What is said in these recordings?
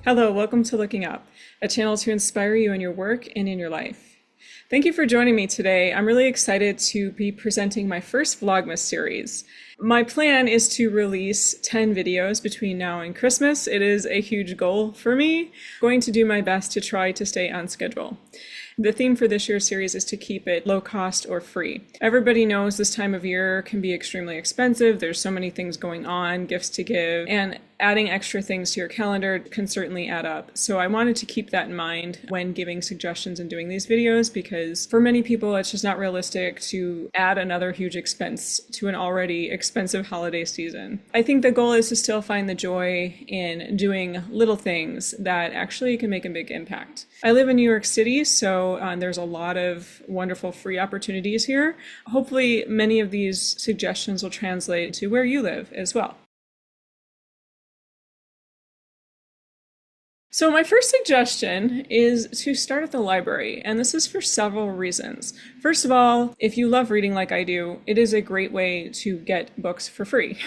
Hello, welcome to Looking Up, a channel to inspire you in your work and in your life. Thank you for joining me today. I'm really excited to be presenting my first Vlogmas series. My plan is to release 10 videos between now and Christmas. It is a huge goal for me. I'm going to do my best to try to stay on schedule. The theme for this year's series is to keep it low cost or free. Everybody knows this time of year can be extremely expensive. There's so many things going on, gifts to give, and adding extra things to your calendar can certainly add up. So I wanted to keep that in mind when giving suggestions and doing these videos, because for many people it's just not realistic to add another huge expense to an already expensive holiday season. I think the goal is to still find the joy in doing little things that actually can make a big impact. I live in New York City, so there's a lot of wonderful free opportunities here. Hopefully many of these suggestions will translate to where you live as well. So my first suggestion is to start at the library, and this is for several reasons. First of all, if you love reading like I do, it is a great way to get books for free.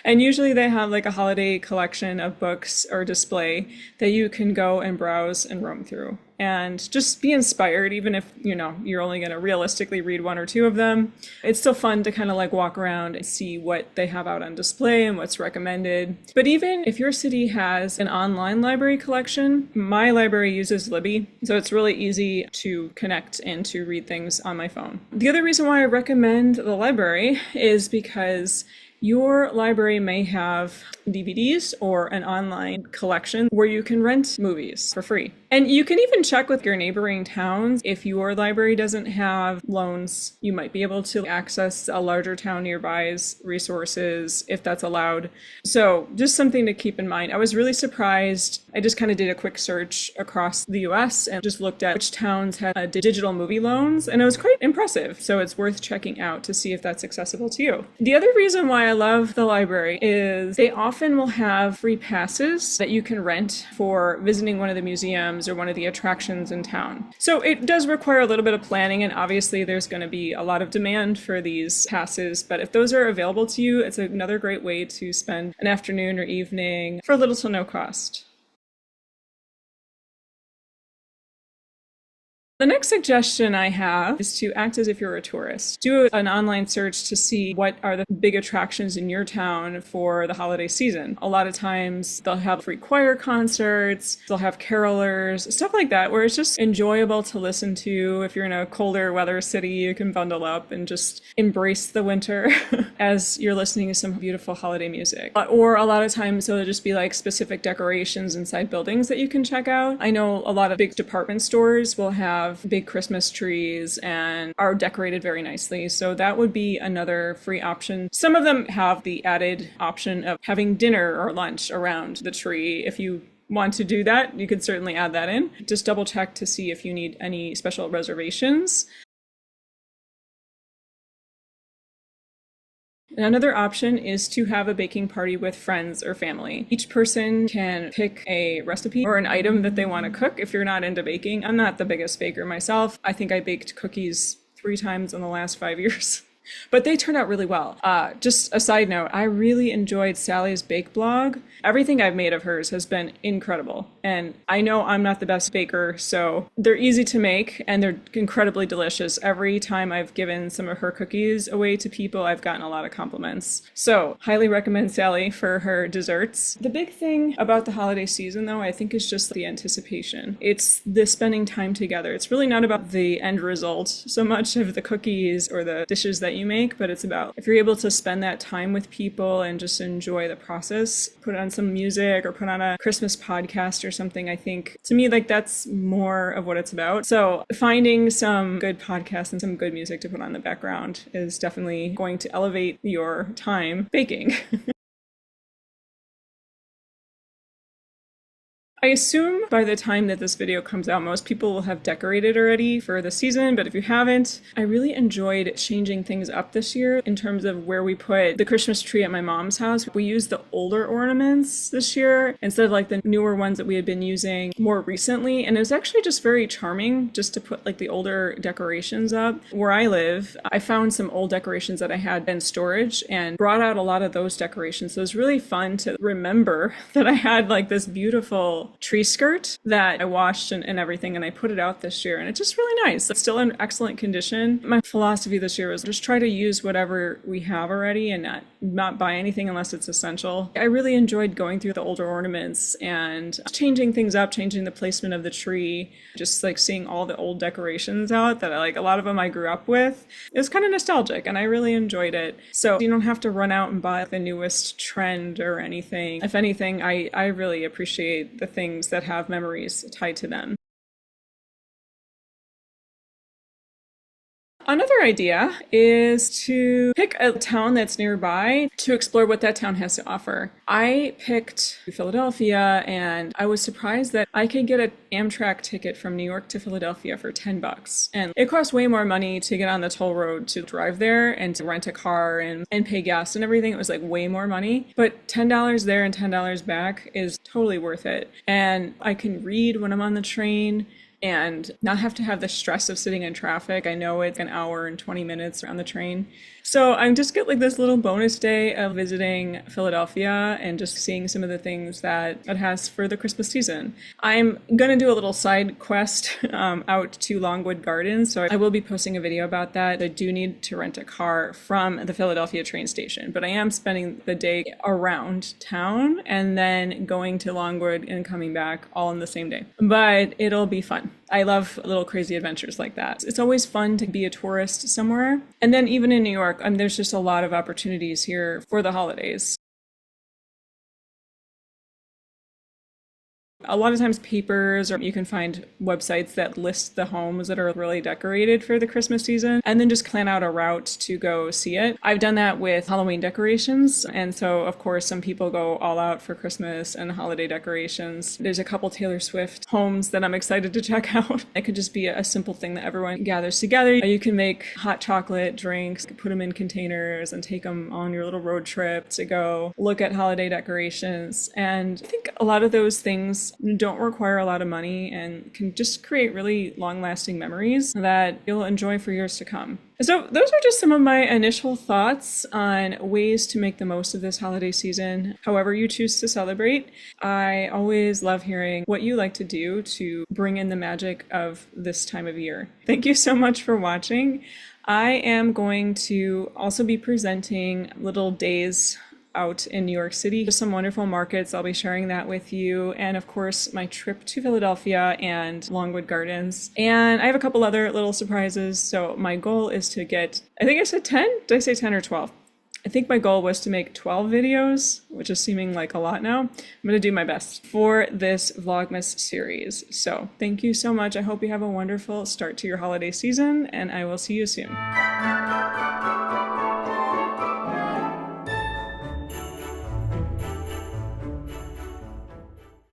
And usually they have like a holiday collection of books or display that you can go and browse and roam through. And just be inspired, even if, you're only going to realistically read one or two of them. It's still fun to kind of like walk around and see what they have out on display and what's recommended. But even if your city has an online library collection, my library uses Libby, so it's really easy to connect and to read things on my phone. The other reason why I recommend the library is because your library may have DVDs or an online collection where you can rent movies for free. And you can even check with your neighboring towns. If your library doesn't have loans, you might be able to access a larger town nearbys resources if that's allowed. So just something to keep in mind. I was really surprised. I just kind of did a quick search across the US and just looked at which towns had digital movie loans, and it was quite impressive. So it's worth checking out to see if that's accessible to you. The other reason why I love the library is they often will have free passes that you can rent for visiting one of the museums or one of the attractions in town. So it does require a little bit of planning, and obviously there's going to be a lot of demand for these passes, but if those are available to you, it's another great way to spend an afternoon or evening for little to no cost. The next suggestion I have is to act as if you're a tourist. Do an online search to see what are the big attractions in your town for the holiday season. A lot of times they'll have free choir concerts, they'll have carolers, stuff like that, where it's just enjoyable to listen to. If you're in a colder weather city, you can bundle up and just embrace the winter as you're listening to some beautiful holiday music. Or a lot of times it'll just be like specific decorations inside buildings that you can check out. I know a lot of big department stores will have big Christmas trees and are decorated very nicely. So that would be another free option. Some of them have the added option of having dinner or lunch around the tree. If you want to do that, you could certainly add that in. Just double check to see if you need any special reservations. Another option is to have a baking party with friends or family. Each person can pick a recipe or an item that they want to cook if you're not into baking. I'm not the biggest baker myself. I think I baked cookies 3 times in the last 5 years. But they turned out really well. Just a side note, I really enjoyed Sally's bake blog. Everything I've made of hers has been incredible. And I know I'm not the best baker, so they're easy to make and they're incredibly delicious. Every time I've given some of her cookies away to people, I've gotten a lot of compliments. So highly recommend Sally for her desserts. The big thing about the holiday season, though, I think is just the anticipation. It's the spending time together. It's really not about the end result so much of the cookies or the dishes that you make, but it's about if you're able to spend that time with people and just enjoy the process, put on some music or put on a Christmas podcast or something. I think to me, like, that's more of what it's about. So finding some good podcasts and some good music to put on the background is definitely going to elevate your time baking. I assume by the time that this video comes out, most people will have decorated already for the season, but if you haven't, I really enjoyed changing things up this year in terms of where we put the Christmas tree at my mom's house. We used the older ornaments this year instead of like the newer ones that we had been using more recently, and it was actually just very charming just to put like the older decorations up. Where I live, I found some old decorations that I had in storage and brought out a lot of those decorations, so it was really fun to remember that I had like this beautiful tree skirt that I washed and everything, and I put it out this year, and it's just really nice. It's still in excellent condition. My philosophy this year was just try to use whatever we have already and not buy anything unless it's essential. I really enjoyed going through the older ornaments and changing things up, changing the placement of the tree, just like seeing all the old decorations out that a lot of them I grew up with. It was kind of nostalgic and I really enjoyed it. So you don't have to run out and buy the newest trend or anything. If anything, I really appreciate the things that have memories tied to them. Another idea is to pick a town that's nearby to explore what that town has to offer. I picked Philadelphia, and I was surprised that I could get an Amtrak ticket from New York to Philadelphia for $10. And it costs way more money to get on the toll road to drive there and to rent a car and pay gas and everything. It was like way more money. But $10 there and $10 back is totally worth it. And I can read when I'm on the train and not have to have the stress of sitting in traffic. I know it's an hour and 20 minutes on the train. So I just get like this little bonus day of visiting Philadelphia and just seeing some of the things that it has for the Christmas season. I'm going to do a little side quest out to Longwood Gardens, so I will be posting a video about that. I do need to rent a car from the Philadelphia train station, but I am spending the day around town and then going to Longwood and coming back all in the same day. But it'll be fun. I love little crazy adventures like that. It's always fun to be a tourist somewhere. And then even in New York, there's just a lot of opportunities here for the holidays. A lot of times papers, or you can find websites that list the homes that are really decorated for the Christmas season and then just plan out a route to go see it. I've done that with Halloween decorations. And so, of course, some people go all out for Christmas and holiday decorations. There's a couple Taylor Swift homes that I'm excited to check out. It could just be a simple thing that everyone gathers together. You can make hot chocolate drinks, put them in containers and take them on your little road trip to go look at holiday decorations. And I think a lot of those things don't require a lot of money and can just create really long-lasting memories that you'll enjoy for years to come. So those are just some of my initial thoughts on ways to make the most of this holiday season, however you choose to celebrate. I always love hearing what you like to do to bring in the magic of this time of year. Thank you so much for watching. I am going to also be presenting little days out in New York City. Just some wonderful markets. I'll be sharing that with you. And of course, my trip to Philadelphia and Longwood Gardens. And I have a couple other little surprises. So my goal is to get, I think I said 10? Did I say 10 or 12? I think my goal was to make 12 videos, which is seeming like a lot now. I'm going to do my best for this Vlogmas series. So thank you so much. I hope you have a wonderful start to your holiday season, and I will see you soon.